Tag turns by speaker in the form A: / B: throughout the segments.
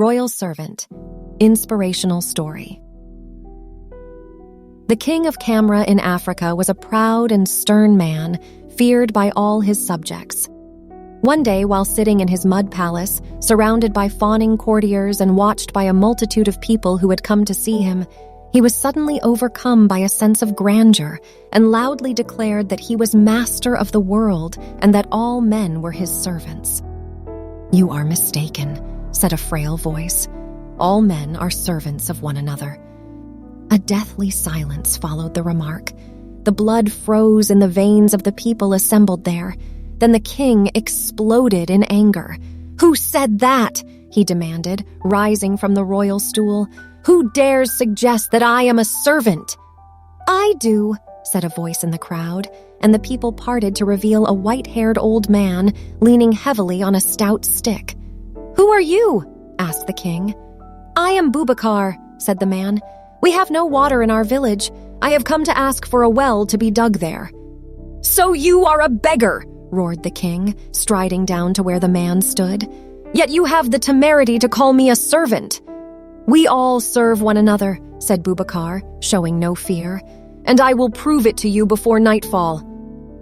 A: Royal Servant, Inspirational Story. The King of Kamera in Africa was a proud and stern man, feared by all his subjects. One day, while sitting in his mud palace, surrounded by fawning courtiers and watched by a multitude of people who had come to see him, he was suddenly overcome by a sense of grandeur and loudly declared that he was master of the world and that all men were his servants. "You are mistaken," said a frail voice. "All men are servants of one another." A deathly silence followed the remark. The blood froze in the veins of the people assembled there. Then the king exploded in anger. "Who said that?" he demanded, rising from the royal stool. "Who dares suggest that I am a servant?" "I do," said a voice in the crowd, and the people parted to reveal a white-haired old man leaning heavily on a stout stick. "Who are you?" asked the king. "I am Boubacar," said the man. "We have no water in our village. I have come to ask for a well to be dug there." "So you are a beggar!" roared the king, striding down to where the man stood. "Yet you have the temerity to call me a servant." "We all serve one another," said Boubacar, showing no fear, "and I will prove it to you before nightfall."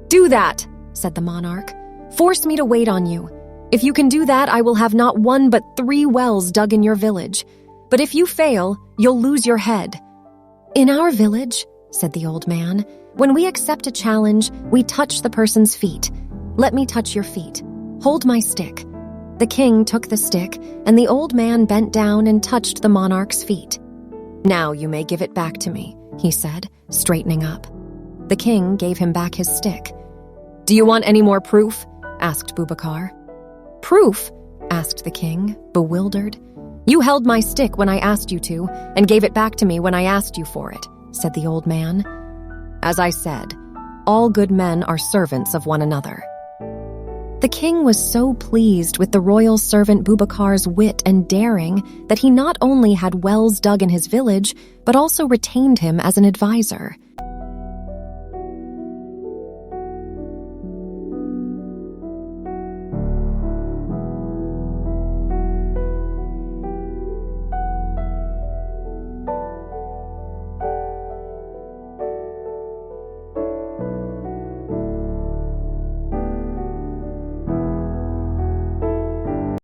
A: "Do that," said the monarch. "Force me to wait on you. If you can do that, I will have not one but 3 wells dug in your village. But if you fail, you'll lose your head." "In our village," said the old man, "when we accept a challenge, we touch the person's feet. Let me touch your feet. Hold my stick." The king took the stick, and the old man bent down and touched the monarch's feet. "Now you may give it back to me," he said, straightening up. The king gave him back his stick. "Do you want any more proof?" asked Boubacar. "Proof?" asked the king, bewildered. "You held my stick when I asked you to, and gave it back to me when I asked you for it," said the old man. "As I said, all good men are servants of one another." The king was so pleased with the royal servant Boubacar's wit and daring that he not only had wells dug in his village, but also retained him as an advisor.